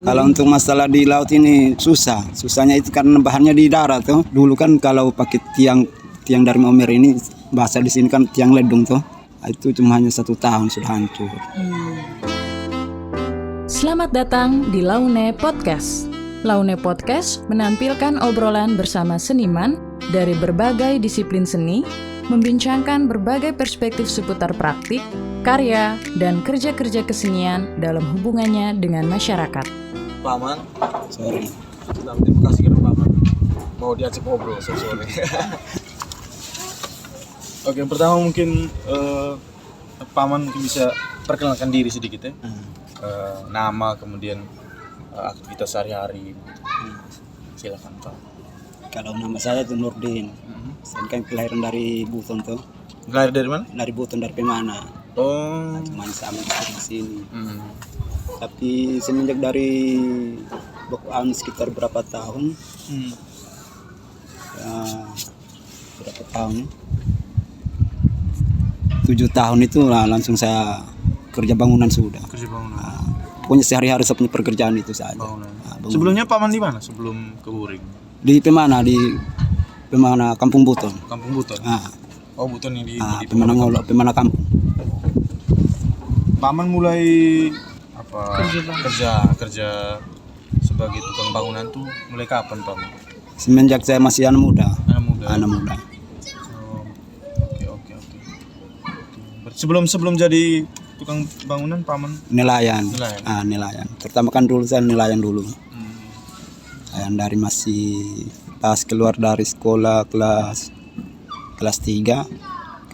Kalau untuk masalah di laut ini susah. Susahnya itu karena bahannya di darat tuh. Dulu kan kalau pakai tiang dari Momer ini, bahasa di sini kan tiang ledung tuh. Itu cuma hanya 1 tahun sudah hancur. Selamat datang di Laune Podcast. Laune Podcast menampilkan obrolan bersama seniman dari berbagai disiplin seni, membincangkan berbagai perspektif seputar praktik, karya, dan kerja-kerja kesenian dalam hubungannya dengan masyarakat. Paman, Sorry. terima kasih karena Paman mau diajak ngobrol sore. Oke, yang pertama mungkin Paman mungkin bisa perkenalkan diri sedikit ya. Nama, kemudian aktivitas sehari-hari. Silakan Pak. Kalau nama saya itu Nurdin. Saya kan kelahiran dari Buton tuh. Lahir dari mana? Dari Buton, dari Pemana. Oh. Cuma sama di sini. Tapi semenjak dari Bokuan sekitar berapa tahun? Berapa tahun? 7 tahun itu lah langsung saya kerja bangunan sudah. Kerja bangunan. Pokoknya sehari-hari saya punya pekerjaan itu saja. Bangunan. Bangunan. Sebelumnya Paman di mana? Sebelum ke Wuring? Di Pemana Kampung Buton. Kampung Buton. Oh, Buton yang di Pemana Ngolo, Pemana Kampung. Paman mulai kerja sebagai tukang bangunan tuh mulai kapan Paman? Semenjak saya masih anak muda. Anak muda. Oh, oke. Sebelum jadi tukang bangunan Paman Nelayan. Nelayan. Nelayan. Pertama kan dulu saya nelayan dulu. Nelayan dari masih pas keluar dari sekolah kelas 3.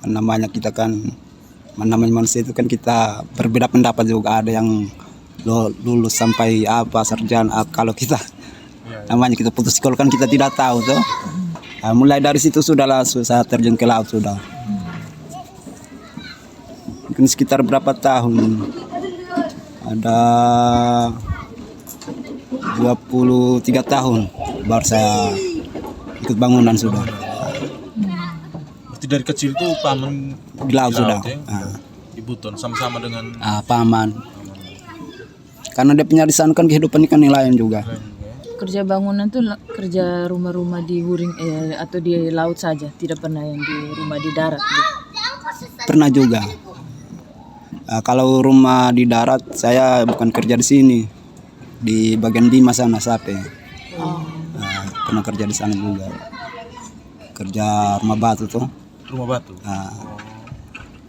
Kan namanya kita kan namanya manusia itu kan kita berbeda pendapat juga, ada yang lulus sampai sarjana. Kalau kita namanya kita putus sekolah kan kita tidak tahu tuh. Mulai dari situ sudahlah saya terjun ke laut sudah. Mungkin sekitar berapa tahun? Ada 23 tahun baru saya ikut bangunan sudah. Berarti dari kecil tuh Paman Di laut sudah. Ya? Di Buton sama-sama dengan paman. Karena dia punya di sana kan kehidupan ikan nelayan juga. Kerja bangunan tuh kerja rumah-rumah di Wuring atau di laut saja, tidak pernah yang di rumah di darat gitu. Pernah juga. Kalau rumah di darat saya bukan kerja di sini, di bagian Bima sana Sape. Pernah kerja di sana juga. Kerja rumah batu tuh. Rumah batu.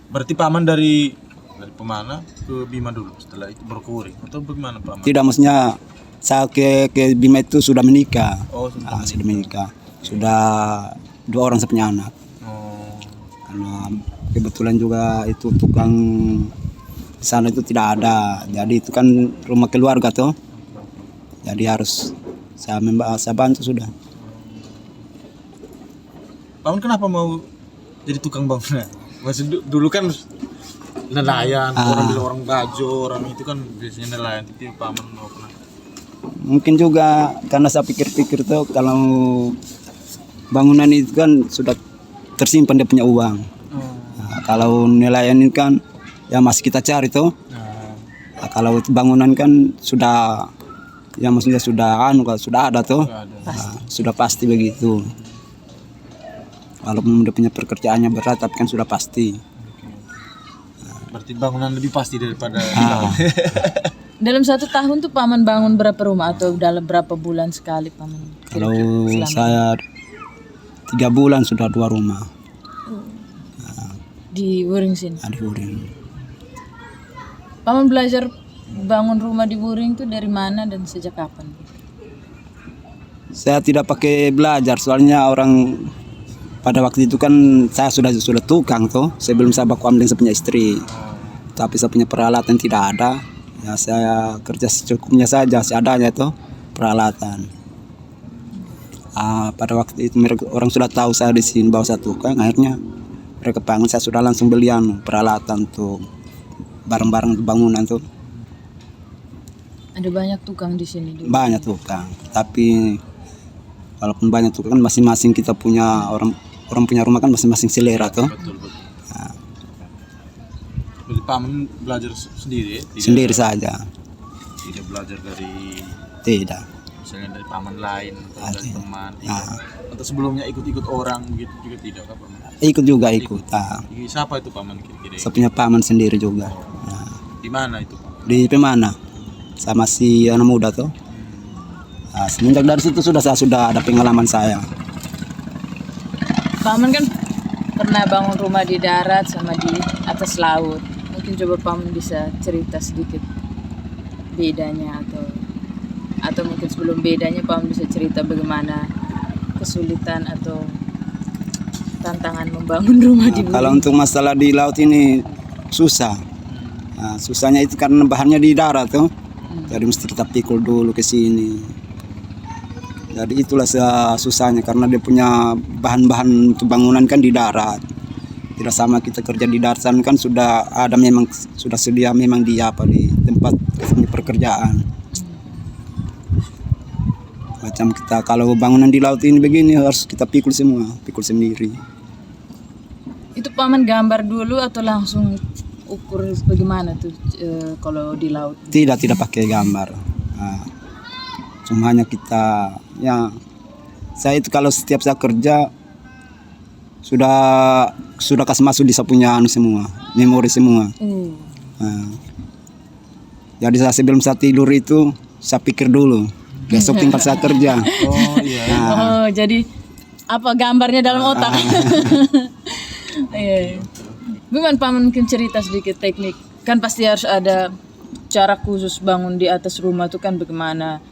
Berarti Paman dari Pemana ke Bima dulu, setelah itu baru ke Wuring atau bagaimana Paman? Tidak, maksudnya saya ke Bima itu sudah menikah. Oh, sudah menikah. Sudah 2 orang saya punya anak. Karena kebetulan juga itu tukang di sana itu tidak ada. Jadi itu kan rumah keluarga tuh. Jadi harus saya bantu sudah. Paman kenapa mau jadi tukang bangunan? Masih dulu kan nelayan, orang bilang orang Bajo, orang itu kan biasanya nelayan. Tapi Paman mau pernah? Mungkin juga karena saya pikir-pikir tuh kalau bangunan itu kan sudah tersimpan dia punya uang. Kalau nelayan ini kan ya masih kita cari tuh. Kalau bangunan kan sudah, ya maksudnya sudah ada tuh. Sudah pasti begitu. Walaupun dia punya pekerjaannya berat tapi kan sudah pasti. Berarti bangunan lebih pasti daripada Dalam 1 tahun tuh Paman bangun berapa rumah atau dalam berapa bulan sekali Paman? Kalau saya 3 bulan sudah 2 rumah. Di Wuring sini. Di Wuring. Paman belajar bangun rumah di Wuring tuh dari mana dan sejak kapan? Saya tidak pakai belajar, soalnya orang pada waktu itu kan saya sudah tukang tuh sebelum saya baku ambil saya punya istri. Tapi saya punya peralatan tidak ada. Ya saya kerja secukupnya saja, seadanya tuh peralatan. Pada waktu itu orang sudah tahu saya di sini bahwa saya tukang, akhirnya mereka panggil, saya sudah langsung beli peralatan tuh, barang-barang bangunan tuh. Ada banyak tukang di sini. Banyak tukang, tapi walaupun banyak tukang kan masing-masing kita punya orang punya rumah kan masing-masing selera tuh. Betul. Jadi Paman belajar sendiri ya? Sendiri saja. Tidak belajar dari Tidak. misalnya dari paman lain atau dari Tidak. teman. Ah, Atau sebelumnya ikut-ikut orang begitu juga tidak kan paman? ikut juga ikut. Siapa itu paman kira-kira? Saya punya paman sendiri juga. Di mana itu paman? Di Pemana sama si anak muda tuh. Semenjak dari situ saya sudah ada pengalaman saya. Paman kan pernah bangun rumah di darat sama di atas laut. Mungkin coba paman bisa cerita sedikit bedanya atau mungkin sebelum bedanya paman bisa cerita bagaimana kesulitan atau tantangan membangun rumah di Kalau bumi. untuk masalah di laut ini susah. Susahnya itu karena bahannya di darat tuh. Jadi mesti kita pikul dulu ke sini. Jadi itulah susahnya karena dia punya bahan-bahan untuk bangunan kan di darat. Tidak sama kita kerja di darat sana kan sudah ada memang sudah sedia memang di tempat pekerjaan. Macam kita kalau bangunan di laut ini begini harus kita pikul semua, pikul sendiri. Itu paman gambar dulu atau langsung ukur bagaimana tuh kalau di laut? Tidak pakai gambar. Cuma hanya kita saya itu kalau setiap saya kerja sudah kasih masuk di saya punya semua, memori semua. Jadi saya sebelum saya tidur itu saya pikir dulu besok tinggal saya kerja. Oh iya. Oh, jadi apa gambarnya dalam otak? Iya. Gimana paman mungkin cerita sedikit teknik? Kan pasti harus ada cara khusus bangun di atas rumah tuh kan bagaimana?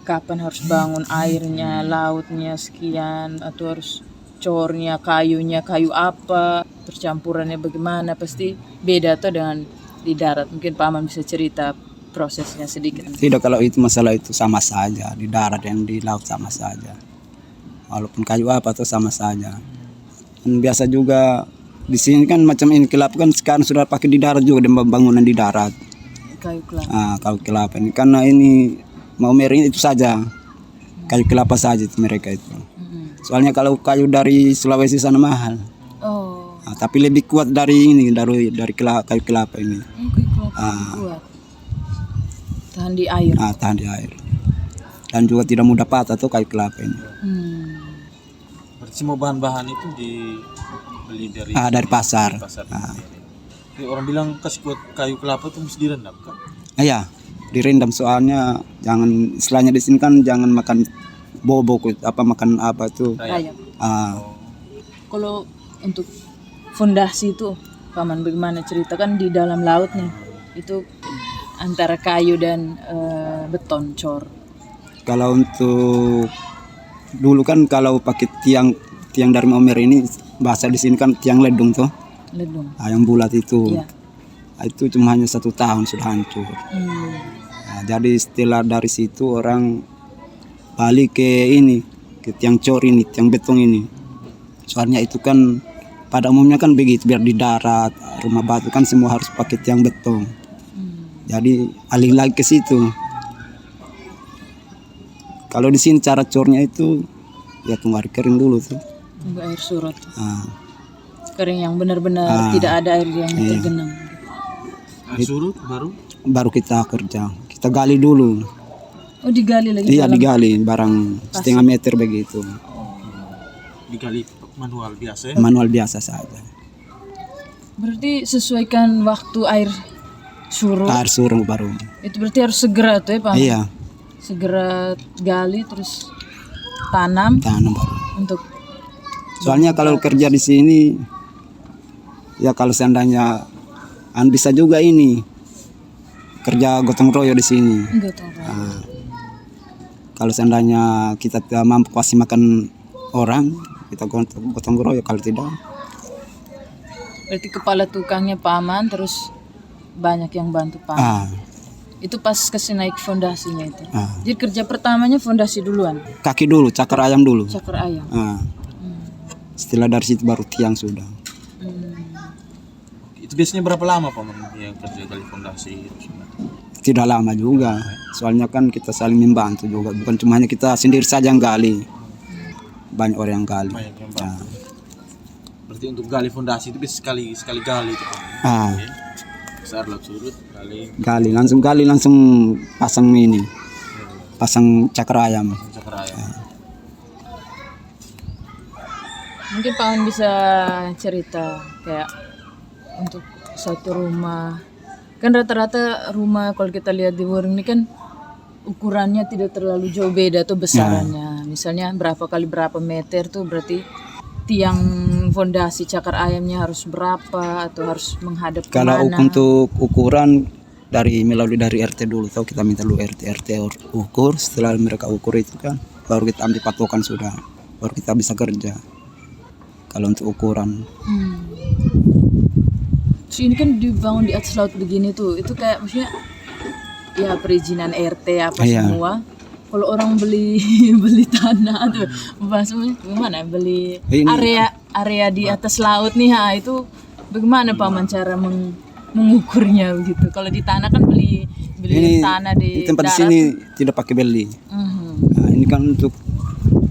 Kapan harus bangun, airnya, lautnya sekian, atau harus cornya, kayunya, kayu apa, percampurannya bagaimana, pasti beda tuh dengan di darat. Mungkin paman bisa cerita prosesnya sedikit. Tidak, kalau itu masalah itu sama saja di darat dan di laut sama saja. Walaupun kayu apa tuh sama saja. Dan biasa juga di sini kan macam ini kelapa kan sekarang sudah pakai di darat juga dan bangunan di darat. Kayu kelapa. Kayu kelapa ini karena ini mau merah itu saja kayu kelapa saja itu mereka itu. Soalnya kalau kayu dari Sulawesi sana mahal. Oh. Tapi lebih kuat dari ini dari kayu kelapa ini. Kayu kelapa kuat. Tahan di air. Tahan di air. Dan juga tidak mudah patah tuh kayu kelapa ini. Berarti semua bahan-bahan itu dibeli Dari pasar. Jadi orang bilang kasih kuat kayu kelapa itu mesti direndam kan? Iya, direndam soalnya jangan istilahnya di sini kan jangan makan bobok makan apa tuh. Kayak. Oh. Kalau untuk fondasi itu paman bagaimana ceritakan di dalam laut nih itu antara kayu dan beton cor. Kalau untuk dulu kan kalau pakai tiang dari Momer ini bahasa di sini kan tiang ledung tuh. Ledung. Yang bulat itu. Iya. Itu cuma hanya 1 tahun sudah hancur. Jadi setelah dari situ orang balik ke ini, ke tiang cor ini, tiang beton ini. Soalnya itu kan pada umumnya kan begitu, biar di darat, rumah batu kan semua harus pakai tiang beton. Jadi alih lagi ke situ. Kalau di sini cara cornya itu ya tunggu air kering dulu tuh. Tunggu air surut. Kering yang benar-benar tidak ada air yang tergenang. Air surut baru kita kerja. Kita gali dulu. Oh, digali lagi? Iya, digali barang setengah meter begitu. Digali manual biasa ya? Manual biasa saja. Berarti sesuaikan waktu air surut. Air surut baru. Itu berarti harus segera tuh ya Pak? Iya. Segera gali terus tanam baru. Untuk. Soalnya kalau kerja di sini ya kalau seandainya bisa juga ini kerja gotong royong di sini. Kalau seandainya kita tidak mampu kasih makan orang, kita gotong royong. Kalau tidak, berarti kepala tukangnya paman, terus banyak yang bantu paman. Itu pas kasih naik fondasinya itu. Jadi kerja pertamanya fondasi duluan. Kaki dulu, cakar ayam dulu. Cakar ayam. Setelah dari situ baru tiang sudah. Itu biasanya berapa lama paman yang kerja gali fondasi? Tidak lama juga, soalnya kan kita saling membantu juga, bukan cuma hanya kita sendiri saja yang gali, banyak orang yang gali. Berarti untuk gali fondasi itu bisa sekali gali itu. saat laut surut kali gali langsung pasang cakar ayam. cakar ayam. Mungkin Pak Man bisa cerita kayak untuk satu rumah, kan rata-rata rumah kalau kita lihat di Wuring ini kan ukurannya tidak terlalu jauh beda tuh besarannya. Misalnya berapa kali berapa meter tuh berarti tiang fondasi cakar ayamnya harus berapa atau harus menghadap Kalau kemana? untuk ukuran melalui dari RT dulu, tahu kita minta dulu RT ukur. Setelah mereka ukur itu kan baru kita ambil patokan sudah, baru kita bisa kerja. Kalau untuk ukuran Terus ini kan dibangun di atas laut begini tuh, itu kayak maksudnya ya perizinan RT apa Iya. semua. Kalau orang beli beli tanah tuh, maksudnya gimana beli Ini- area di atas laut nih, itu bagaimana Paman cara mengukurnya begitu? Kalau di tanah kan beli ini tanah di tempat di darat sini tuh. tidak pakai beli. Nah, ini kan untuk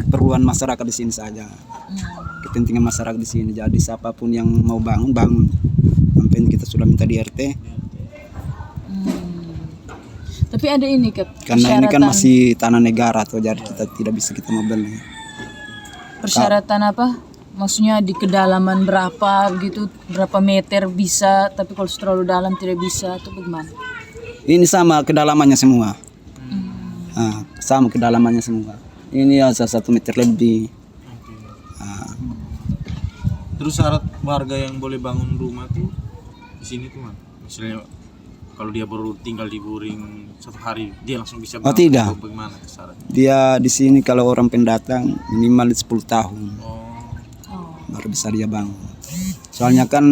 keperluan masyarakat di sini saja. Kepentingan masyarakat di sini. Jadi siapapun yang mau bangun. Sampai kita sudah minta di RT. Tapi ada ini Karena ini kan persyaratan- masih tanah negara tuh, jadi kita bisa mau beli. persyaratan apa? Maksudnya di kedalaman berapa gitu, berapa meter bisa, tapi kalau terlalu dalam tidak bisa, itu bagaimana? Ini sama kedalamannya semua. Nah, sama kedalamannya semua. Ini ya 1 meter lebih. Nah, Terus syarat warga yang boleh bangun rumah tuh di sini tuh man, misalnya kalau dia baru tinggal di Wuring 1 hari dia langsung bisa bangun. Oh, tidak. Atau bagaimana syaratnya? dia di sini kalau orang pendatang minimal 10 tahun baru bisa dia bangun. Soalnya kan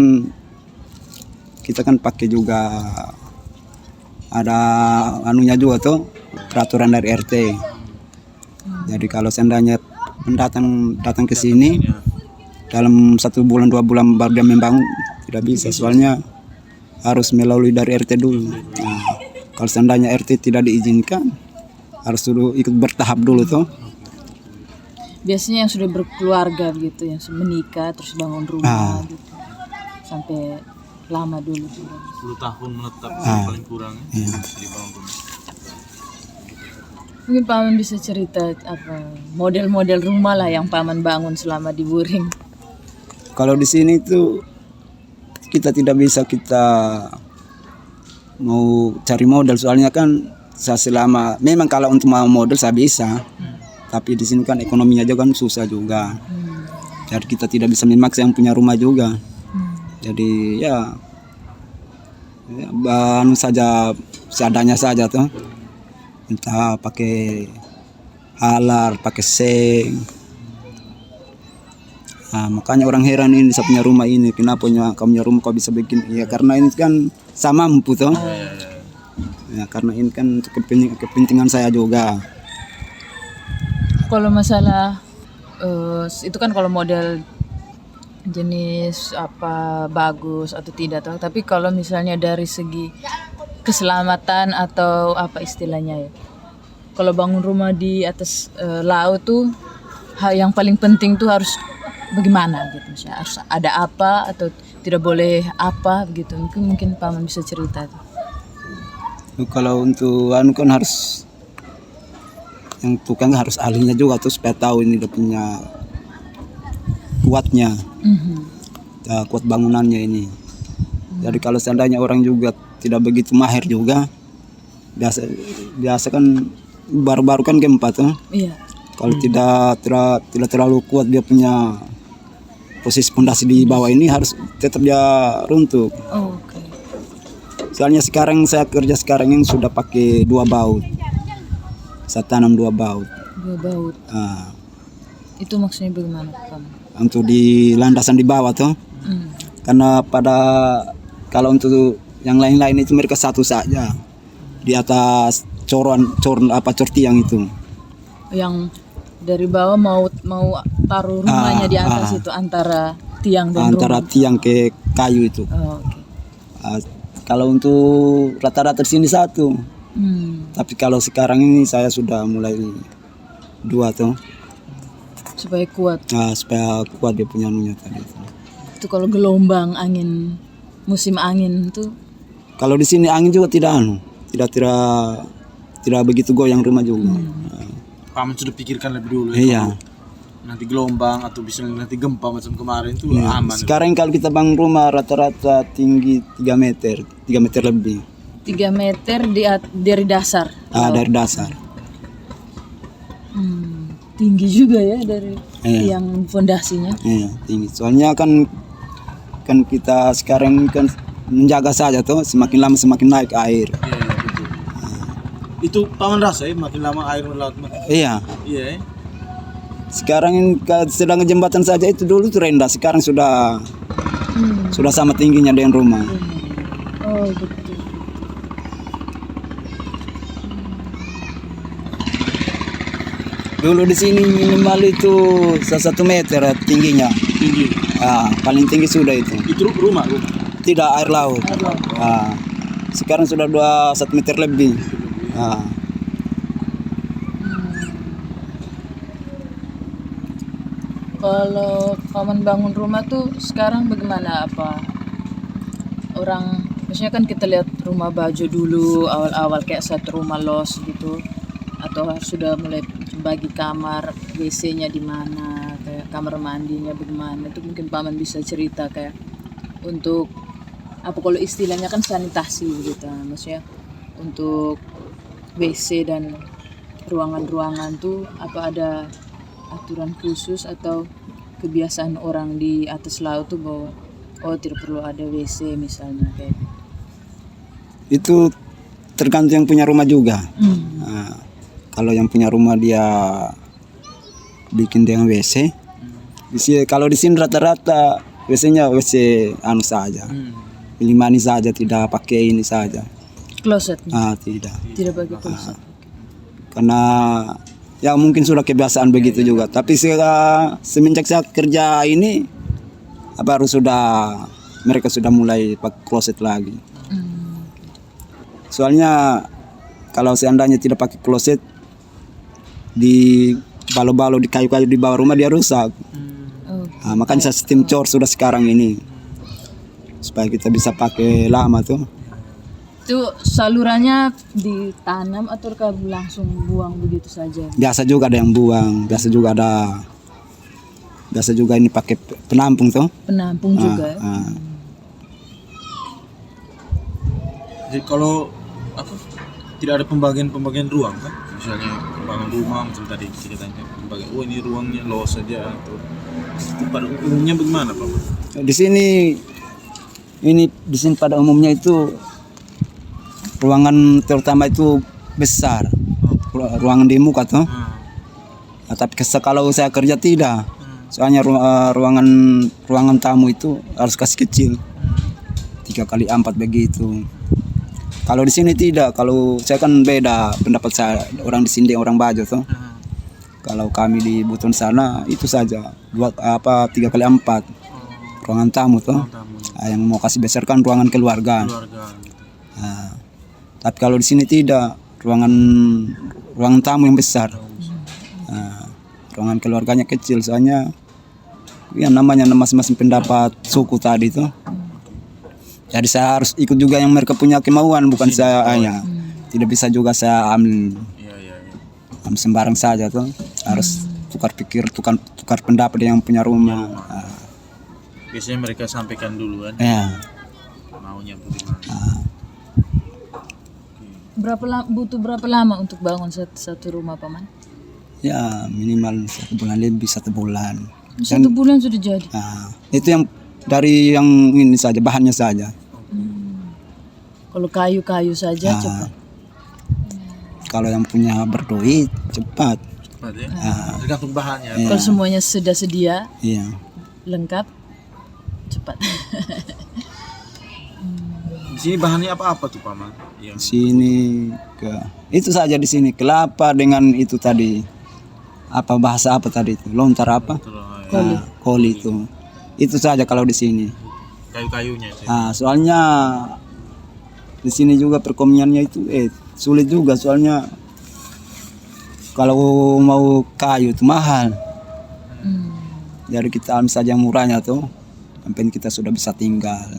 kita kan pakai juga ada anunya juga tuh, peraturan dari RT. Jadi kalau seandainya pendatang datang ke sini dalam 1 bulan 2 bulan baru dia membangun, tidak bisa. Soalnya harus melalui dari RT dulu. Nah, kalau seandainya RT tidak diizinkan, harus dulu ikut bertahap dulu tuh. Biasanya yang sudah berkeluarga gitu, yang sudah menikah terus bangun rumah gitu, sampai lama dulu juga. 10 tahun menetap paling kurang Iya. bisa dibangun rumah. Mungkin Paman bisa cerita apa model-model rumah lah yang Paman bangun selama di Wuring. Kalau di sini tuh kita tidak bisa mau cari model, soalnya kan saya selama memang kalau untuk mau model saya bisa, tapi di sini kan ekonominya juga kan susah juga. Jadi kita tidak bisa memaksa yang punya rumah juga. Jadi ya bahan saja seadanya saja tuh, entah pakai halar, pakai seng. Nah, makanya orang heran ini saya punya rumah ini, kenapa kamu punya rumah kau bisa bikin? Ya karena ini kan sama mampu toh. Ya karena ini kan untuk kepentingan saya juga. Kalau masalah itu kan kalau model jenis apa bagus atau tidak tahu, tapi kalau misalnya dari segi keselamatan atau apa istilahnya ya, kalau bangun rumah di atas laut tuh hal yang paling penting tuh harus bagaimana gitu, misalnya harus ada apa atau tidak boleh apa gitu, mungkin Paman bisa cerita tuh. Kalau untuk anu kan harus yang tukang harus ahlinya juga tuh supaya tahu ini dia punya kuatnya, kuat bangunannya ini. Jadi kalau seandainya orang juga tidak begitu mahir juga, biasa kan baru-baru kan gempa tuh. Iya. Kalau tidak terlalu kuat dia punya posisi pondasi di bawah ini, harus tetap dia runtuh. Oh, oke. Soalnya sekarang saya kerja ini sudah pakai 2 baut. Saya tanam 2 baut. 2 baut. Nah, Itu maksudnya bagaimana Paman? untuk di landasan di bawah tuh. Karena kalau untuk yang lain-lain itu mereka satu saja di atas cor tiang itu. Yang dari bawah mau taruh rumahnya di atas itu antara tiang dan Antara rumah. tiang ke kayu itu. Oh, oke. Kalau untuk rata-rata di sini 1. Tapi kalau sekarang ini saya sudah mulai 2 tuh. Supaya kuat. Nah, supaya kuat dia punya anunya tadi itu. Itu kalau gelombang angin, musim angin itu Kalau di sini angin juga tidak tidak begitu goyang rumah juga. Paman sudah pikirkan lebih dulu Iya. kalau nanti gelombang atau bisa nanti gempa macam kemarin itu Iya. aman. Sekarang kalau kita bangun rumah rata-rata tinggi 3 meter lebih. 3 meter dari dasar. Dari dasar. Tinggi juga ya dari Iya. yang fondasinya. Iya, tinggi. Soalnya kan kita sekarang kan menjaga saja tuh, semakin lama semakin naik air. Iya, betul. Itu paman rasa ya makin lama air melaut makin. Iya. Iya. Ya. Sekarang sedang jembatan saja itu dulu tuh rendah, sekarang sudah sama tingginya dengan rumah. Oh betul. Dulu di sini minimal itu 1 meter tingginya. Tinggi. Paling tinggi sudah itu. Itu rumah. Tidak air laut. Sekarang sudah 1 meter lebih. Kalau paman bangun rumah tuh sekarang bagaimana, apa orang, maksudnya kan kita lihat rumah Bajo dulu awal-awal kayak satu rumah los gitu, atau sudah mulai bagi kamar, WC-nya di mana, kayak kamar mandinya bagaimana, itu mungkin paman bisa cerita kayak untuk apa, kalau istilahnya kan sanitasi gitu, maksudnya untuk WC dan ruangan-ruangan tuh apa ada aturan khusus atau kebiasaan orang di atas laut tuh bahwa tidak perlu ada WC misalnya kayak Itu tergantung yang punya rumah juga. Kalau yang punya rumah dia bikin dengan WC. Kalau di sini rata-rata WC-nya WC anu saja. Pilih mani saja, tidak pakai ini saja. kloset, Tidak pakai kloset. Karena ya mungkin sudah kebiasaan begitu juga. Tapi semenjak saya kerja ini mereka sudah mulai pakai kloset lagi. Soalnya kalau seandainya tidak pakai kloset, di balo-balo di kayu-kayu di bawah rumah dia rusak. Makanya sistem cor sudah sekarang ini supaya kita bisa pakai lama tuh. Itu salurannya ditanam atau langsung buang begitu saja? Biasa juga ada yang buang, biasa juga ini pakai penampung tuh. Penampung juga. Jadi kalau tidak ada pembagian ruang kan? Misalnya pembagian rumah macam tadi ceritanya pembagian, ini ruangnya los saja atau pada umumnya bagaimana Pak? Di sini pada umumnya itu ruangan terutama itu besar, ruangan di muka tuh. Tapi kalau saya kerja tidak, soalnya ruangan tamu itu harus kasih kecil, 3x4 begitu. Kalau di sini tidak, kalau saya kan beda pendapat saya, orang di sini orang Bajo tuh. Kalau kami di Buton sana itu saja 3x4 ruangan tamu tuh. Yang mau kasih besar kan ruangan keluarga. Tapi kalau di sini tidak, ruangan tamu yang besar. Ruangan keluarganya kecil, soalnya ya namanya masing-masing pendapat suku tadi tuh. Jadi saya harus ikut juga yang mereka punya kemauan, bukan saya tidak bisa juga saya ambil sembarang saja tuh. Harus tukar pendapat yang punya rumah. Biasanya mereka sampaikan dulu kan. Maunya bagaimana. Butuh berapa lama untuk bangun satu rumah paman? Ya minimal 1 bulan lebih, 1 bulan. 1 bulan sudah jadi. Itu yang dari yang ini saja, bahannya saja. Kalau kayu-kayu saja cepat. Kalau yang punya berduit cepat. Cepat ya. Tergantung bahannya. Kalau semuanya sudah sedia, lengkap, cepat. Di sini bahannya apa tuh Paman? Sini itu saja di sini kelapa dengan itu tadi bahasa apa tadi itu lontar apa? Koli itu. Itu saja kalau di sini. Kayu-kayunya. Soalnya di sini juga perekonomiannya itu sulit juga, soalnya kalau mau kayu itu mahal. Jadi kita ambil saja yang murahnya tuh, sampai kita sudah bisa tinggal.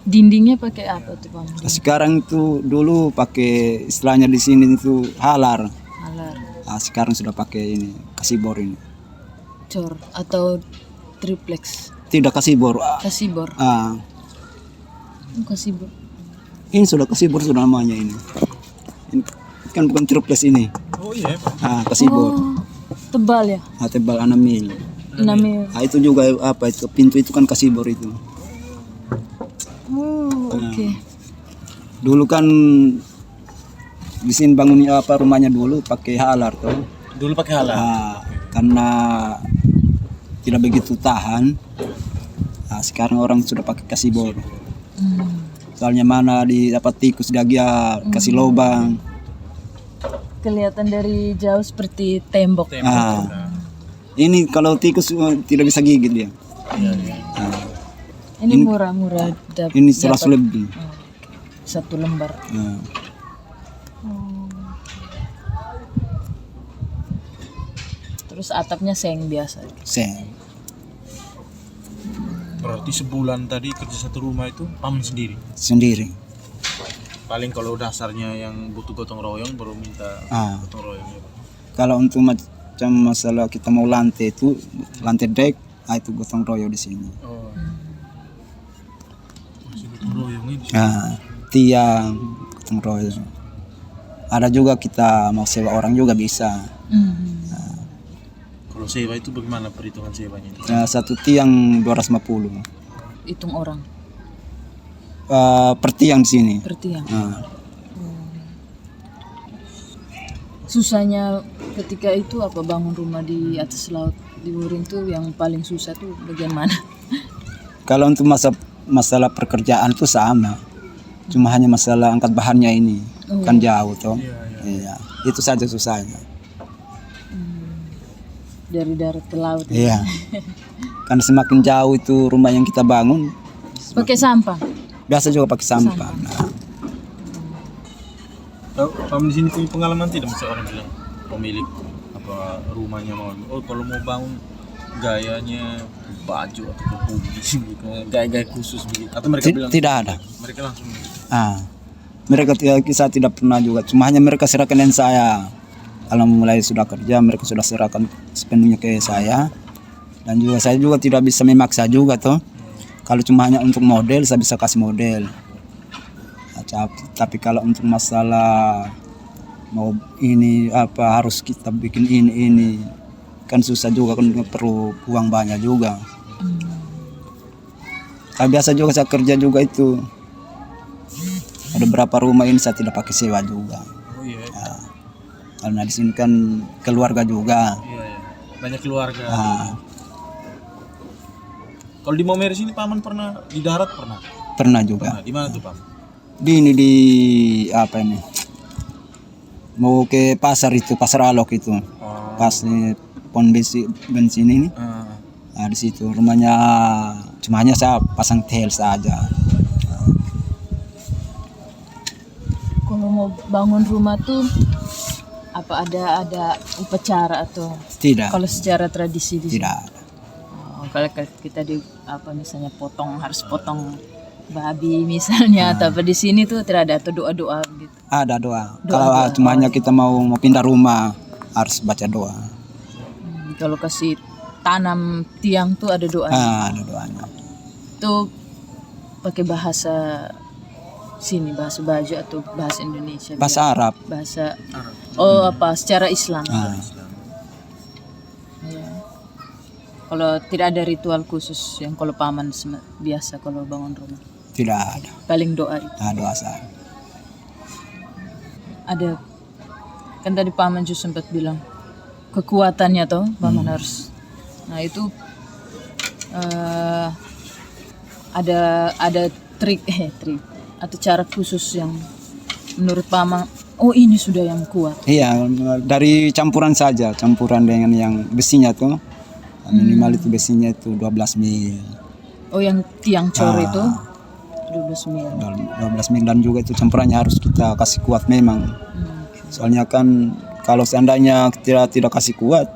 Dindingnya pakai apa tuh paman? Sekarang itu dulu pakai istilahnya di sini itu halar. Halar, Sekarang sudah pakai ini kasibor ini. cor atau triplex, Tidak kasibor. kasibor. Kasibor. Ini sudah kasibor sudah namanya ini. Ini kan bukan triplex ini. Oh iya, Pak. Kasibor. Oh, tebal ya? Tebal 6 mil. 6 mil. Itu juga apa itu pintu itu kan kasibor itu. Oh, oke. Dulu kan di sini bangun rumahnya dulu pakai halar tuh. Dulu pakai halar. Karena tidak begitu tahan. Sekarang orang sudah pakai kasibor. Soalnya mana dapat tikus dia kasih lubang. Kelihatan dari jauh seperti tembok. Ini kalau tikus tidak bisa gigit dia. Ini murah-murah. Ini 100 lebih. Satu lembar. Terus atapnya seng biasa. Seng. Berarti sebulan tadi kerja satu rumah itu paman Sendiri. paling kalau dasarnya yang butuh gotong royong baru minta gotong royong ya, Pak. Kalau untuk macam masalah kita mau lantai itu lantai dek, itu gotong royong di sini. Oh. Masih gotong royong ini. Tiang gotong royong. Ada juga kita mau sewa orang juga bisa. Kalau sewa itu bagaimana perhitungan sewanya? Satu tiang 250. Hitung orang Per tiang di sini. per tiang. Susahnya ketika itu apa bangun rumah di atas laut di Wuring tuh yang paling susah tuh bagian mana? Kalau untuk masalah pekerjaan itu sama. Cuma hanya masalah angkat bahannya ini. Kan jauh toh. Iya. Itu saja susahnya. Dari darat ke laut. Iya. Karena semakin jauh itu rumah yang kita bangun, Pakai sampah. biasa juga pakai sampah. Kamu di sini punya pengalaman tidak? Misalnya orang bilang pemilik apa rumahnya mau, kalau mau bangun gayanya baju atau bumi gitu, gaya-gaya khusus begitu. Atau mereka bilang Tidak ada. mereka langsung Mereka saya tidak pernah juga. Cuma hanya mereka serahkan dengan saya. Kalau mulai sudah kerja, mereka sudah serahkan sepenuhnya ke saya. Dan juga saya juga tidak bisa memaksa juga toh. Kalau cuma hanya untuk model, saya bisa kasih model. Tapi kalau untuk masalah mau ini apa harus kita bikin ini kan susah juga, kan perlu uang banyak juga. Tapi biasa juga saya kerja juga itu. Ada berapa rumah ini saya tidak pakai sewa juga. oh iya, Karena di sini kan keluarga juga. iya. Banyak keluarga. Kalau di Maumere sini paman pernah di darat pernah? Pernah juga. Pernah. Di mana tuh, Pak? Di apa ini? Mau ke pasar itu, pasar Alok itu. Pas di pom bensin ini. Di situ rumahnya cuma hanya saya pasang tel saja. Kalau mau bangun rumah tuh apa ada upacara atau Tidak. kalau secara tradisi di sini? Tidak. Kalau kita di apa misalnya harus potong babi misalnya atau apa di sini tuh tidak ada atau doa-doa gitu. Ada doa. Kalau cuma hanya kita mau pindah rumah harus baca doa. Kalau kasih tanam tiang tuh ada doa. Ada doanya. Itu pakai bahasa sini, bahasa Bajo atau bahasa Indonesia? Bahasa Arab. Bahasa apa secara Islam. Ya. Kalau tidak ada ritual khusus yang kalau paman biasa kalau bangun rumah. Tidak ada. Paling doa itu. Doa saja. Ada kan tadi paman juga sempat bilang kekuatannya toh paman harus. Nah itu ada trik atau cara khusus yang menurut paman ini sudah yang kuat. Iya, dari campuran saja, campuran dengan yang besinya tuh minimal itu besinya itu 12 mil. Oh yang tiang cor itu 12 mil. 12 mil dan juga itu campurannya harus kita kasih kuat memang. Soalnya kan kalau seandainya kita tidak kasih kuat,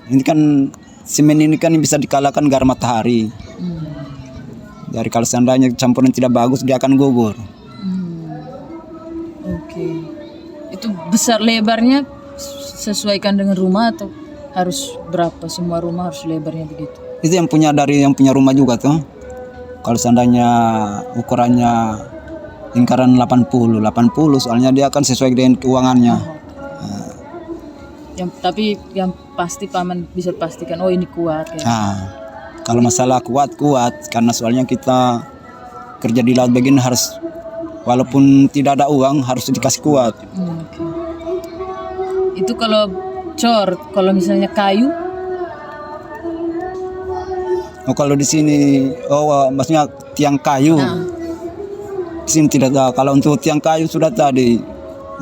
ini kan semen ini kan bisa dikalahkan garam matahari. Jadi kalau seandainya campuran tidak bagus dia akan gugur. Oke. Itu besar lebarnya sesuaikan dengan rumah atau harus berapa? Semua rumah harus lebarnya begitu? Itu yang punya rumah juga tuh. Kalau seandainya ukurannya lingkaran 80 soalnya dia akan sesuai dengan keuangannya. Tapi yang pasti paman bisa pastikan oh ini kuat ya. Kalau masalah kuat karena soalnya kita kerja di laut begini harus walaupun tidak ada uang harus dikasih kuat. Oke. Itu kalau kalau misalnya kayu? Kalau di sini maksudnya tiang kayu. Di sini tidak ada. Kalau untuk tiang kayu sudah tadi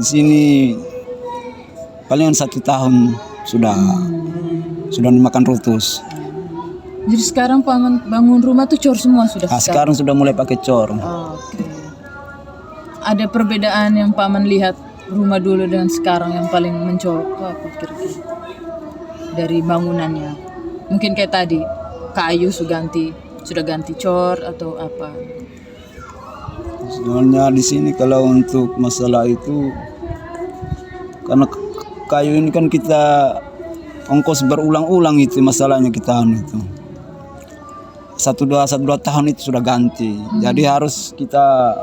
di sini paling 1 tahun sudah dimakan rutus. Jadi sekarang paman bangun rumah tuh cor semua sudah? Sekarang sudah mulai pakai cor. Oke. Ada perbedaan yang paman lihat rumah dulu dengan sekarang yang paling mencolok tuh apa kira-kira? Dari bangunannya. Mungkin kayak tadi kayu sudah ganti cor atau apa? Soalnya di sini kalau untuk masalah itu karena kayu ini kan kita ongkos berulang-ulang itu masalahnya kita itu. 1-2 tahun itu sudah ganti. Jadi harus kita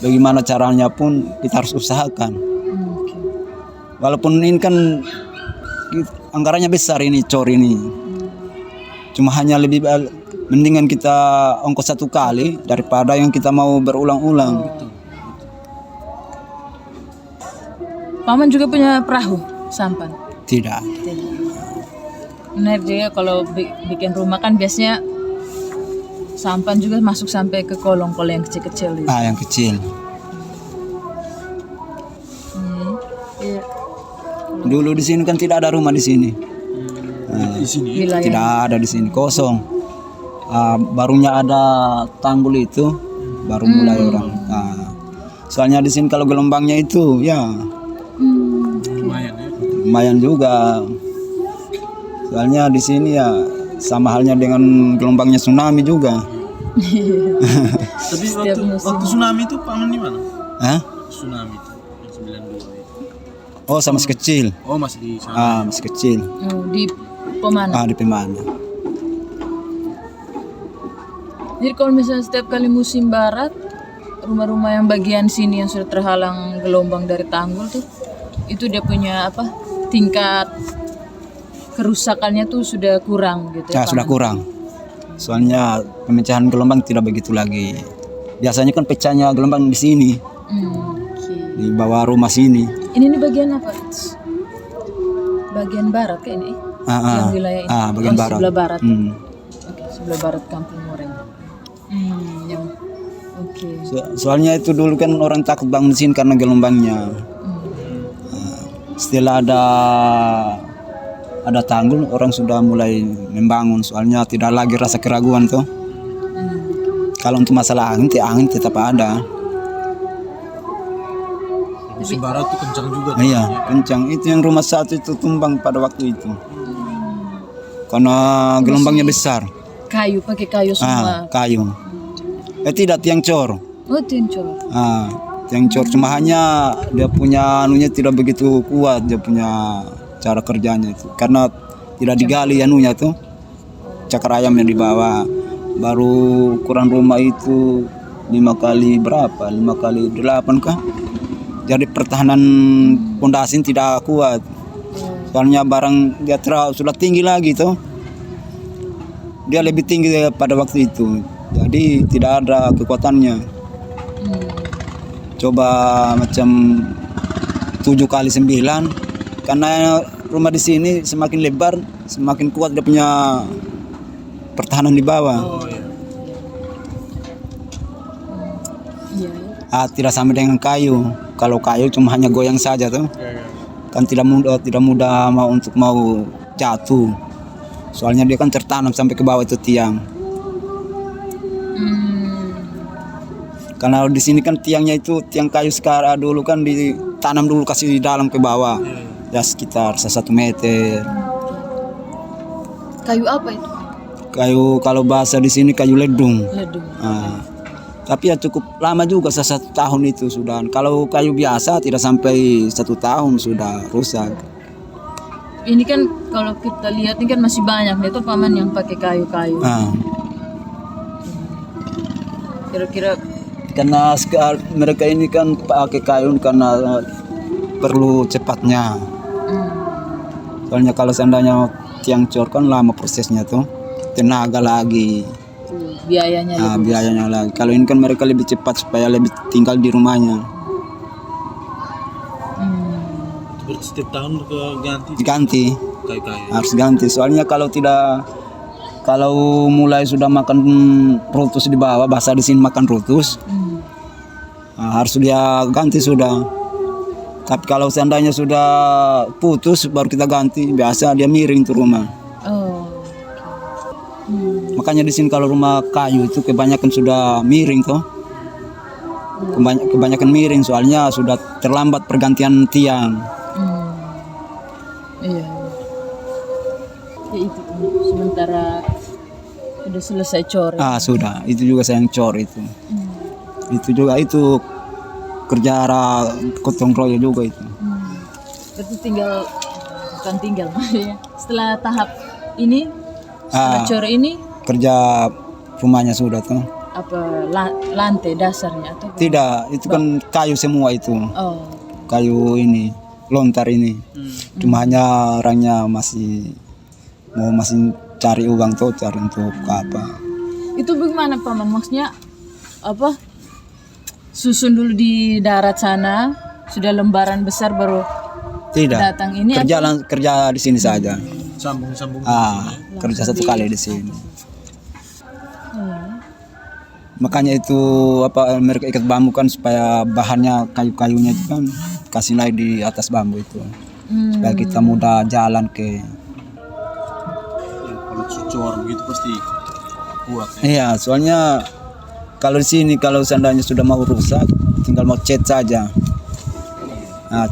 bagaimana caranya pun kita harus usahakan. Walaupun ini kan anggarannya besar ini cor ini. Cuma hanya lebih mendingan kita ongkos 1 kali daripada yang kita mau berulang-ulang. Paman juga punya perahu sampan? Tidak. Menarik juga kalau bikin rumah kan biasanya sampan juga masuk sampai ke kolong yang kecil-kecil itu. Yang kecil. Iya. Dulu di sini kan tidak ada rumah di sini. Di sini Wilayah. Tidak ada di sini, kosong. Barunya ada tanggul itu baru mulai orang. Soalnya di sini kalau gelombangnya itu ya lumayan ya. lumayan juga. Soalnya di sini ya sama halnya dengan gelombangnya tsunami juga. Tapi waktu tsunami itu paman di mana? Tsunami itu yang 92 itu. Sama masih kecil. Masih di sana. Masih kecil. Di Pemana? Di Pemana. Jadi kalau misalnya setiap kali musim barat, rumah-rumah yang bagian sini yang sudah terhalang gelombang dari tanggul tuh, itu dia punya tingkat kerusakannya tuh sudah kurang gitu ya? Sudah kurang. Soalnya pemecahan gelombang tidak begitu lagi. Biasanya kan pecahnya gelombang di sini, di bawah rumah sini. Ini bagian apa? Bagian barat kayak ini? Yang wilayah ini? Bagian barat. Sebelah barat. Oke, sebelah barat Kampung Moreng. Soalnya itu dulu kan orang takut bangun di sini karena gelombangnya. Setelah ada tanggul, orang sudah mulai membangun. Soalnya tidak lagi rasa keraguan tuh. Kalau untuk masalah angin tetap ada. Musim barat tuh kencang juga. Iya, kencang. Itu yang rumah 1 itu tumbang pada waktu itu. Karena gelombangnya besar. Pakai kayu semua. Kayu. Tidak tiang cor. Tiang cor. Tiang cor cuma hanya dia punya anunya tidak begitu kuat, dia punya cara kerjanya itu. Karena tidak digali anunya tuh. Cakar ayamnya di bawah. Baru ukuran rumah itu 5 kali berapa? 5 kali 8 kah? Jadi pertahanan pondasi tidak kuat. Soalnya barang dia sudah tinggi lagi tuh. Dia lebih tinggi pada waktu itu. Jadi tidak ada kekuatannya. Coba macam 7 kali 9. Karena rumah di sini semakin lebar, semakin kuat dia punya pertahanan di bawah. Tidak sama dengan kayu. Kalau kayu cuma hanya goyang saja tuh. Kan tidak mudah mau jatuh. Soalnya dia kan tertanam sampai ke bawah itu tiang. Karena di sini kan tiangnya itu tiang kayu sekarang dulu kan ditanam dulu kasih di dalam ke bawah. Ya sekitar 1 meter. Kayu apa itu? Kayu kalau bahasa di sini kayu ledung. Ledung. Ah, tapi ya cukup lama juga, 1 tahun itu sudah. Kalau kayu biasa tidak sampai 1 tahun sudah rusak. Ini kan kalau kita lihat ini kan masih banyak nih tuh paman yang pakai kayu-kayu. Ah, Kira-kira karena mereka ini kan pakai kayu karena perlu cepatnya. Soalnya kalau seandainya tiang cor kan lama prosesnya tuh, tenaga lagi, biayanya lebih biayanya lagi. Kalau ini kan mereka lebih cepat supaya lebih tinggal di rumahnya. Berarti setiap tahun ke ganti Ganti, kayu-kayu. harus ganti. Soalnya kalau mulai sudah makan rutus di bawah, bahasa di sini makan rutus, harus dia ganti sudah. Tapi kalau seandainya sudah putus baru kita ganti, biasa dia miring tuh rumah. Oh. Makanya di sini kalau rumah kayu itu kebanyakan sudah miring tuh. Kebanyakan miring soalnya sudah terlambat pergantian tiang. Iya. Ya itu sementara sudah selesai cor. Sudah, itu juga saya yang cor itu. Itu juga itu kerja gotong royong juga itu. Berarti bukan tinggal maksudnya. Setelah tahap ini, setelah cor ini Kerja rumahnya sudah tuh. apa lantai dasarnya atau Tidak, itu kan kayu semua itu. Oh. Kayu ini, lontar ini. Cuma hanya orangnya masih cari uang tuh, cari untuk apa. Itu bagaimana paman? Maksudnya apa? Susun dulu di darat sana, sudah lembaran besar baru Tidak. datang ini Kerja di sini saja. Sambung-sambung. Kerja 1 kali di sini. Makanya itu mereka ikat bambu kan supaya bahannya kayu-kayunya itu kan kasih naik di atas bambu itu. Supaya kita mudah jalan ke. Kalau cor begitu pasti kuat. Iya, soalnya kalau di sini kalau seandainya sudah mau rusak, tinggal mau cat saja.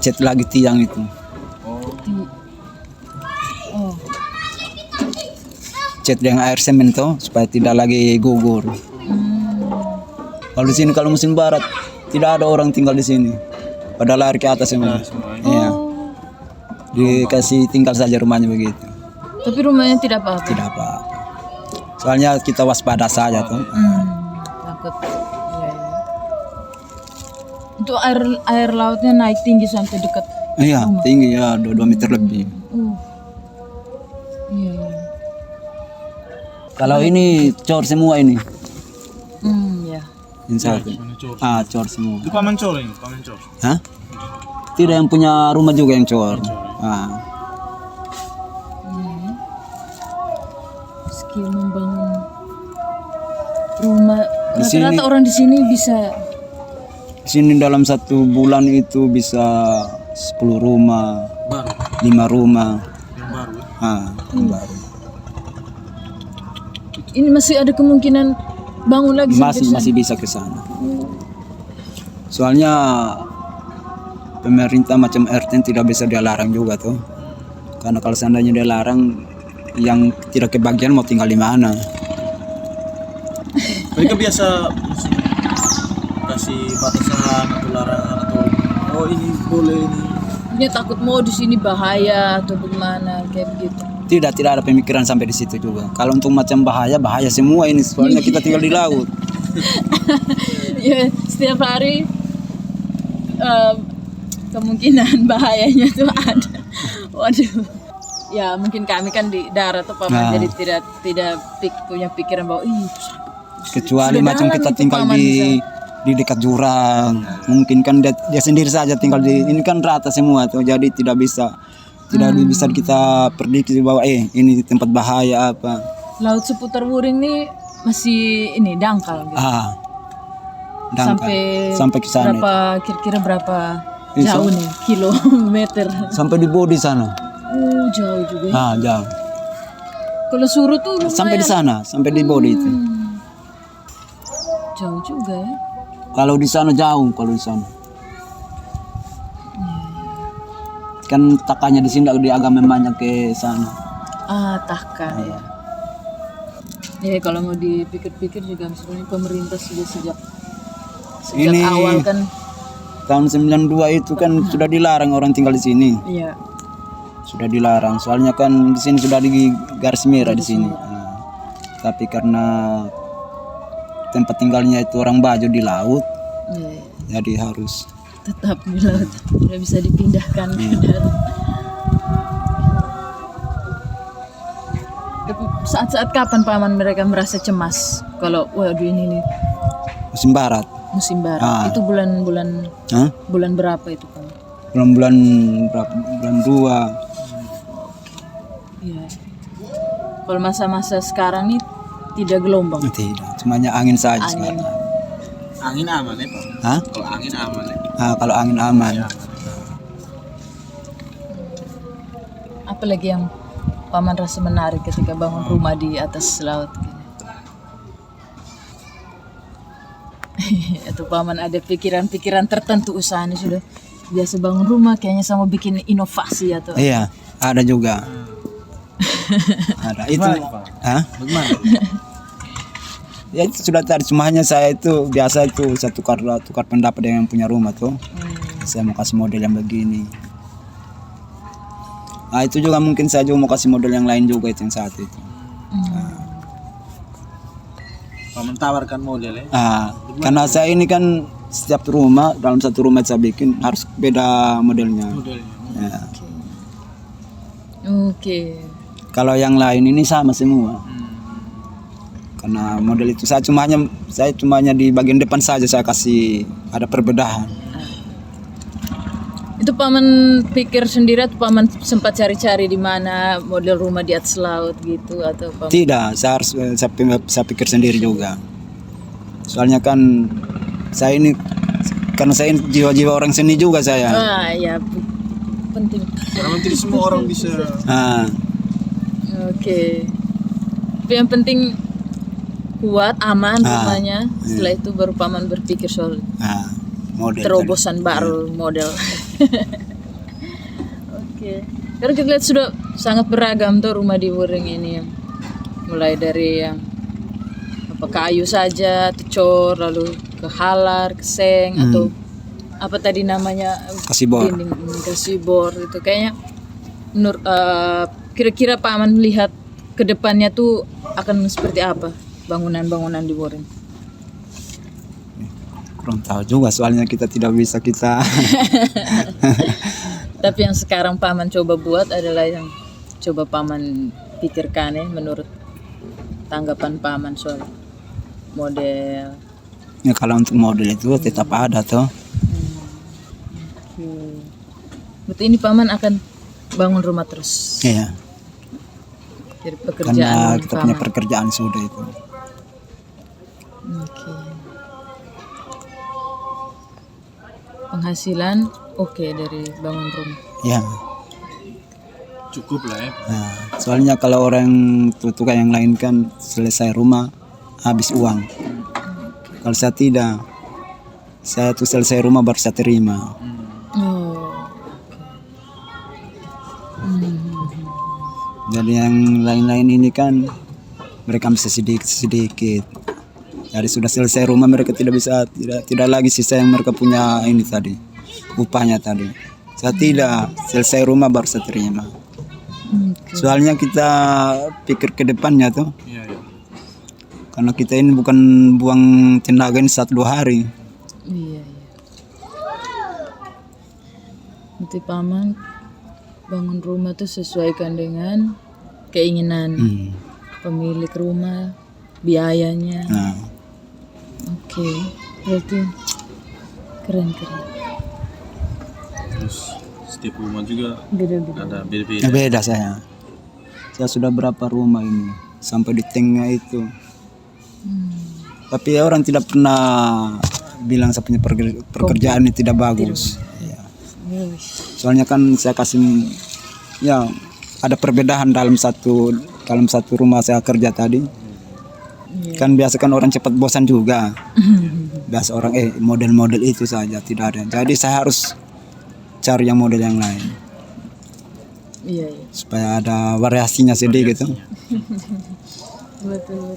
Cat lagi tiang itu. Cat dengan air semen tuh supaya tidak lagi gugur. Kalau di sini kalau musim barat tidak ada orang tinggal di sini. Pada lari ke atas semua. Iya. Dikasih tinggal saja rumahnya begitu. Tapi rumahnya tidak apa-apa. Tidak apa. Soalnya kita waspada saja tuh. Takut. Iya. Itu air lautnya naik tinggi sampai dekat. Iya, tinggi ya 2 meter lebih. Iya. Kalau ini cor semua ini. Ya. Ini satu. Cor semua. Itu paman cor ini, paman cor. Hah? Tidak, yang punya rumah juga yang cor. Skill membangun rumah. Di sini- Rata-rata orang di sini bisa. Di sini dalam 1 bulan itu bisa 10 rumah, Baru, 5 rumah. yang baru. Yang baru. Ini masih ada kemungkinan bangun lagi sampai sana. Masih bisa ke sana. Soalnya pemerintah macam RT tidak bisa dia larang juga tuh. Karena kalau seandainya dia larang, yang tidak kebagian mau tinggal di mana? Mereka biasa kasih batasan atau larangan atau ini boleh ini. Dia takut mau di sini bahaya atau bagaimana kayak begitu. Tidak ada pemikiran sampai di situ juga. Kalau untuk macam bahaya semua ini. Soalnya kita tinggal di laut. Ya, setiap hari kemungkinan bahayanya tuh ada. Waduh. Ya mungkin kami kan di darat tuh paman, jadi tidak punya pikiran bahwa Kecuali sudah macam dalam kita itu tinggal paman di dekat jurang. Mungkin kan dia sendiri saja tinggal di ini kan rata semua tuh. Jadi tidak bisa kita prediksi bahwa ini tempat bahaya apa. Laut seputar Wuring nih masih ini dangkal gitu. Dangkal. Sampai ke sana. Kira-kira berapa jauh nih kilometer? Sampai di bodi sana. Jauh juga ya. Jauh. Kalau surut tuh lumayan. Sampai di sana, sampai di bodi itu. Jauh juga ya. Kalau di sana jauh, kalau di sana. Kan takanya di sini dia agak memanjang ke sana. Takkan ya. Ya kalau mau dipikir-pikir juga sebenarnya pemerintah sudah sejak Ini awal kan. tahun 92 itu kan sudah dilarang orang tinggal di sini. Iya. Sudah dilarang. Soalnya kan di sini sudah di garis merah di sini. Nah, tapi karena tempat tinggalnya itu orang Bajo di laut, Iya. jadi harus Tetap di laut, tidak bisa dipindahkan ke darat. Tapi saat-saat kapan paman mereka merasa cemas kalau waduh ini nih musim barat. musim barat? Itu bulan-bulan Hah? bulan berapa itu paman? Bulan-bulan berapa? Bulan 2. Iya. Kalau masa-masa sekarang nih tidak gelombang. Tidak, cumanya angin saja Angin. sekarang. Angin aman ya Pak? Hah? Kalau angin aman ya. Kalau angin aman. Apalagi yang paman rasa menarik ketika bangun rumah di atas laut gini? Atau paman ada pikiran-pikiran tertentu usahanya sudah biasa bangun rumah kayaknya sama bikin inovasi atau Iya, ada juga. Ada itu. Hah? Bagaimana? Ya itu sudah tadi, cuma hanya saya itu biasa itu saya tukar pendapat dengan yang punya rumah tuh. Saya mau kasih model yang begini. Nah itu juga mungkin saya juga mau kasih model yang lain juga itu yang satu itu. Paman tawarkan model ya. Karena saya ini kan setiap rumah, dalam satu rumah saya bikin harus beda modelnya. Modelnya. Ya. Oke. Kalau yang lain ini sama semua. Karena model itu saya cuma hanya di bagian depan saja saya kasih ada perbedaan. Itu paman pikir sendiri atau paman sempat cari-cari di mana model rumah di atas laut gitu atau paman? Tidak, saya pikir sendiri juga. Soalnya kan saya ini karena saya ini jiwa-jiwa orang seni juga saya. Ya penting. Karena tidak semua orang bisa. Oke. Tapi yang penting kuat, aman rumahnya. Setelah itu baru paman berpikir soal Model terobosan baru model. Oke. Karena kita lihat sudah sangat beragam tuh rumah di Wuring ini. Mulai dari yang kayu saja, tecor, lalu ke halar, ke seng atau apa tadi namanya kasibor. Kasibor itu kayaknya menurut kira-kira paman melihat ke depannya tuh akan seperti apa bangunan-bangunan di Wuring? Kurang tahu juga soalnya kita tidak bisa Tapi yang sekarang paman coba buat adalah yang coba paman pikirkan ya menurut tanggapan paman soal model. Ya kalau untuk model itu tetap ada tuh. Berarti ini paman akan bangun rumah terus. Iya. Jadi pekerjaan Karena kita paman. punya pekerjaan sudah itu. Oke. Penghasilan oke dari bangun rumah. Ya. Cukup lah ya. Nah, soalnya kalau orang tukang yang lain kan selesai rumah habis uang. Kalau saya tidak, saya tuh selesai rumah baru saya terima. Jadi yang lain-lain ini kan mereka bisa sedikit. Jadi sudah selesai rumah mereka tidak lagi sisa yang mereka punya ini tadi upahnya tadi. Saya tidak, selesai rumah baru saya terima. Soalnya kita pikir ke depannya tuh. Iya. Karena kita ini bukan buang tenaga ini 1-2 hari. Iya. Berarti paman bangun rumah tuh sesuaikan dengan keinginan pemilik rumah, biayanya. Nah, Oke, berarti keren. Terus setiap rumah juga Beda-beda. ada beda-beda. ya beda saya. Saya sudah berapa rumah ini sampai di tengah itu. Tapi orang tidak pernah bilang saya punya pekerjaan ini tidak bagus. Ya. Soalnya kan saya kasih ya ada perbedaan dalam satu rumah saya kerja tadi. Kan biasa kan orang cepat bosan juga. Biasa orang model-model itu saja tidak ada. Jadi saya harus cari yang model yang lain. Iya. Supaya ada variasinya sedikit gitu. Betul.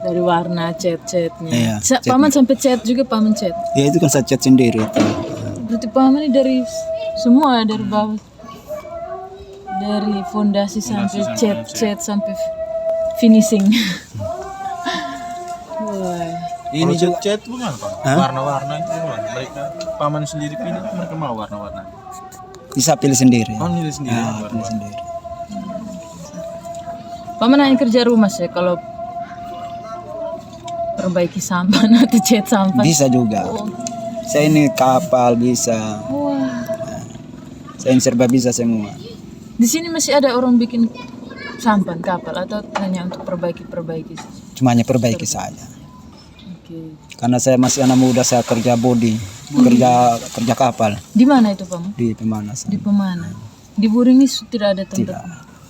Dari warna cat-catnya. Iya, cat. Paman sampai cat juga paman cat. Ya itu kan saya cat sendiri itu. Berarti paman ini dari semua dari bawah. Dari fondasi sampai cat sampai finishing. Wah. Ini juga cat bukan Pak? Warna-warna itu bukan? Mereka paman sendiri pilih, mereka mau warna-warna. Bisa pilih sendiri. Oh, pilih sendiri. Ya, pilih sendiri. Paman hanya kerja rumah sih kalau perbaiki sampan atau cat sampan. Bisa juga. Saya ini kapal bisa. Wah. Saya ini serba bisa semua. Di sini masih ada orang bikin sampan kapal atau hanya untuk perbaiki sih? Cuma hanya perbaiki saja. Oke. Karena saya masih anak muda, saya kerja bodi, kerja kapal Di mana itu paman? di pemanasan. Di Pemana. Di Buring ini tidak ada tempat. Tidak.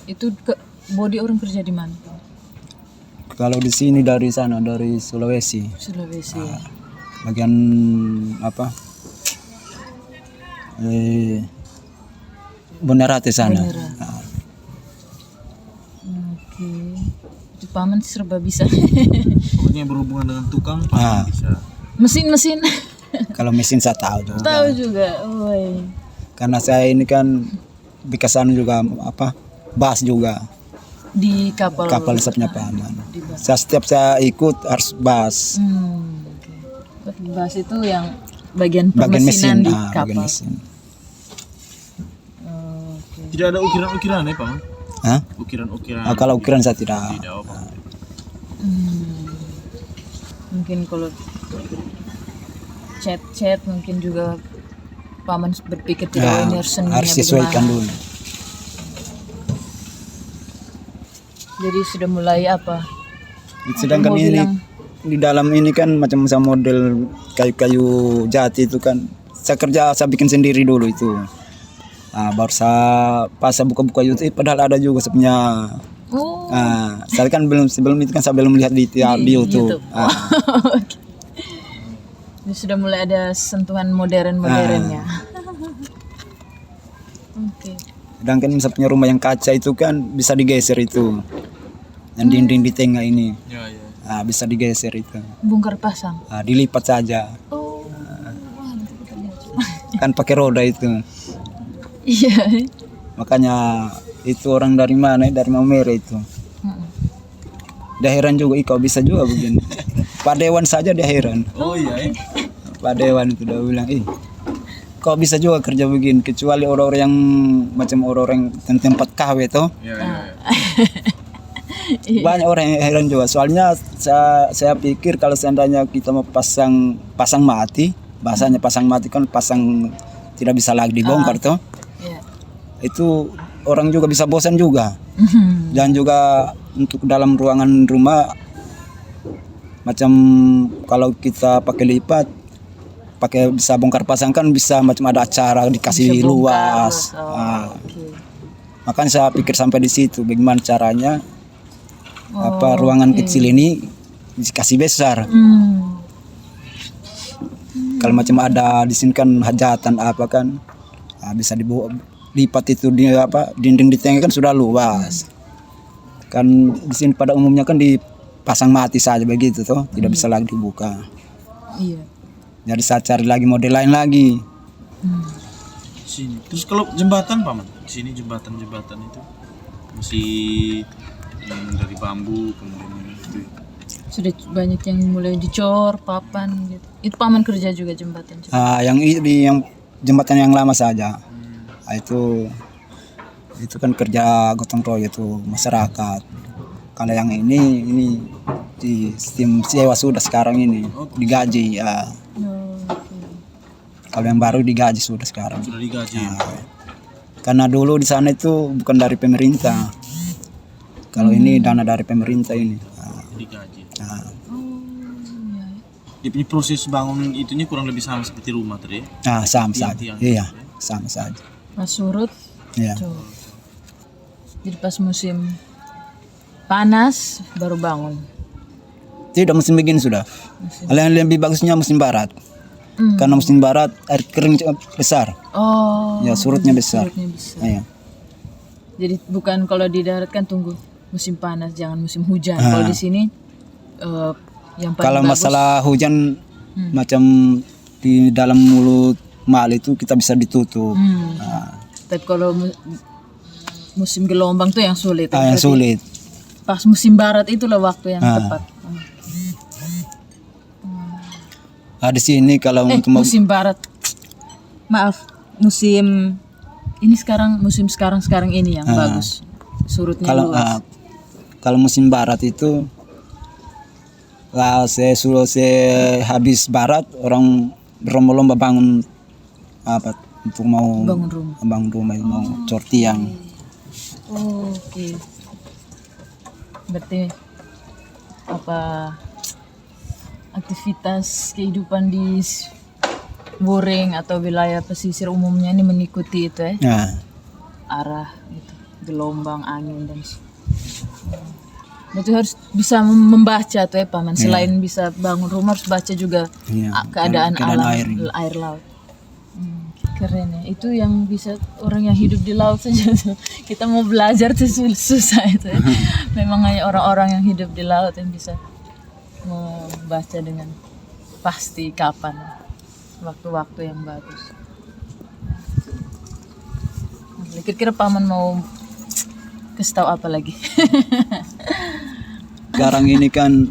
Itu bodi orang kerja di mana? Kalau di sini dari sana, dari Sulawesi, Sulawesi. Ya. bagian apa? Bonerate sana. Bonerate. Nah, Oke. Itu paman serba bisa. Pokoknya berhubungan dengan tukang, paman bisa. Mesin. kalau mesin saya tahu juga. Tahu juga. Woi. Karena saya ini kan bekasan juga apa? Bas juga. Di kapal. Kapal resepnya paman. Di bas. Setiap saya ikut harus bas. Oke. Bas itu yang bagian Bagian permesinan mesin, di bagian kapal. mesin. Oke. Tidak ada ukiran-ukiran ya, Paman? Hah? Ukiran-ukiran. Kalau ukuran saya tidak. Tidak apa. Mungkin kalau cat mungkin juga paman berpikir tidak Ya, ini harus seninya harus sesuaikan bagaimana. dulu. Jadi sudah mulai apa? Sedangkan Mau ini bilang- di dalam ini kan macam-macam model kayu-kayu jati itu kan saya bikin sendiri dulu itu. Nah, baru pas saya buka-buka YouTube padahal ada juga sebenarnya. Oh, Nah, saya kan sebelum itu kan saya belum lihat di YouTube. Ah, oke. Ini sudah mulai ada sentuhan modern-modernnya. Oke. sedangkan saya punya rumah yang kaca itu kan bisa digeser itu. Yang dinding di tengah ini. Ya. Nah, bisa digeser itu. Bongkar pasang. Nah, dilipat saja. Oh. Wah, nanti kita lihat. Kan pakai roda itu. Iya. Makanya itu orang dari mana? Dari Maumere itu. Dia heran juga, kau bisa juga begini. Pak Dewan saja dia heran. Oh iya. Pak Dewan itu udah bilang, kau bisa juga kerja begini. Kecuali orang-orang yang macam orang-orang tempat KW tuh. Ya. Banyak orang yang heran juga. Soalnya saya pikir kalau seandainya kita mau pasang mati, bahasanya pasang mati kan pasang tidak bisa lagi dibongkar tuh. Iya. Itu orang juga bisa bosan juga. Dan juga untuk dalam ruangan rumah macam kalau kita pakai lipat pakai bisa bongkar pasang kan bisa macam ada acara dikasih Bisa bongkar, luas. oh, Nah, oke. makanya saya pikir sampai di situ bagaimana caranya ruangan kecil ini dikasih besar. Kalau macam ada di sini kan hajatan apa kan bisa dibawa lipat itu di dinding di tengah kan sudah luas. Kan di sini pada umumnya kan dipasang mati saja begitu toh, tidak bisa lagi dibuka. Iya. Jadi saya cari lagi model lain lagi. Sini. Terus kalau jembatan, Paman? Di sini jembatan itu masih dari bambu kemudian itu. Sudah banyak yang mulai dicor, papan gitu. Itu paman kerja juga jembatan. Yang jembatan yang lama saja. Itu kan kerja gotong royong itu masyarakat. Kalau yang ini di sistem sewa sudah sekarang ini digaji ya. Kalau yang baru digaji sudah sekarang. Sudah digaji. Karena dulu di sana itu bukan dari pemerintah. Kalau ini dana dari pemerintah ini. Digaji. Iya. Dia punya proses bangun itunya kurang lebih sama seperti rumah tadi. Nah, sama saja. Tiang-tiang. Iya, sama saja. Pas surut, Iya. cor. Jadi pas musim panas baru bangun. Tidak musim begini sudah. Yang lebih bagusnya musim barat. Karena musim barat air kering besar. Oh. Ya surutnya besar. Surutnya besar. Iya. Jadi bukan kalau di darat kan tunggu musim panas, jangan musim hujan. Kalau di sini yang paling Kalau bagus, masalah hujan macam di dalam mulut mal itu kita bisa ditutup. tapi kalau musim gelombang tuh yang sulit. Yang Berarti sulit. pas musim barat itulah waktu yang tepat. Di sini kalau untuk Musim barat. Maaf, musim ini sekarang ini yang bagus. Surutnya kalau luas. kalau musim barat itu saya habis barat orang berlomba-lomba bangun untuk mau Bangun rumah. mau cor tiang. Oke. Berarti aktivitas kehidupan di Wuring atau wilayah pesisir umumnya ini mengikuti itu ya, Nah, arah gitu, gelombang, angin dan berarti harus bisa membaca tuh ya Paman. Selain bisa bangun rumah harus baca juga keadaan alam, air laut. Keren ya, itu yang bisa orang yang hidup di laut saja tuh. Kita mau belajar tuh susah itu ya. Memang hanya orang-orang yang hidup di laut yang bisa membaca dengan pasti kapan waktu-waktu yang bagus. Kira-kira Paman mau kasih tahu apa lagi? sekarang ini kan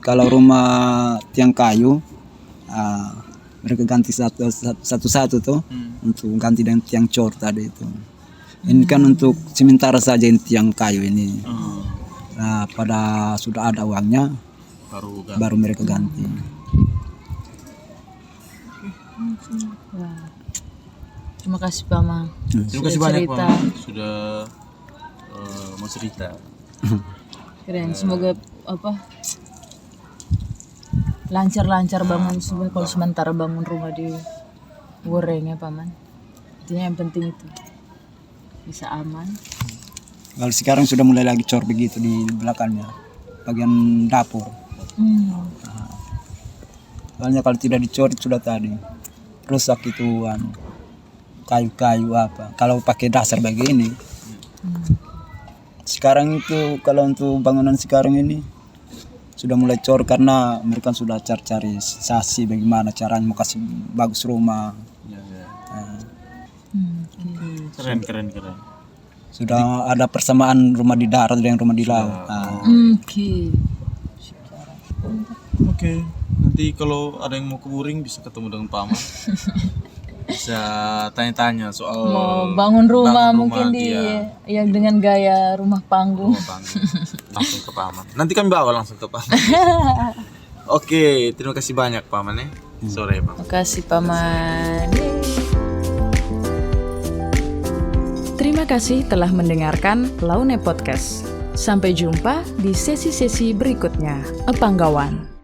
kalau rumah tiang kayu mereka ganti satu-satu tuh untuk ganti dengan tiang cor tadi itu. Ini kan untuk sementara saja ini tiang kayu ini. Nah, pada sudah ada uangnya baru mereka ganti. Wah. Terima kasih Paman. Terima kasih banyak Pak sudah mau cerita. Keren, semoga lancar-lancar bangun kalau sementara bangun rumah di Wuring ya Paman. Intinya yang penting itu bisa aman. Kalau sekarang sudah mulai lagi cor begitu di belakangnya bagian dapur. Soalnya kalau tidak dicor sudah tadi rusak itu kayu-kayu apa. Kalau pakai dasar begini. Sekarang itu kalau untuk bangunan sekarang ini sudah mulai cor karena mereka sudah cari sasi bagaimana caranya mau kasih bagus rumah. Keren. Sudah ada persamaan rumah di darat dengan rumah di laut. Oke. Nanti kalau ada yang mau ke Wuring bisa ketemu dengan Paman. Bisa tanya-tanya soal Mau bangun rumah mungkin yang dengan gaya rumah panggung. Langsung ke Paman. Nanti kami bawa langsung ke Paman. Oke, terima kasih banyak Paman ya. Sore Paman. Terima kasih Paman. Terima kasih telah mendengarkan Laune Podcast. Sampai jumpa di sesi-sesi berikutnya. Epanggawan.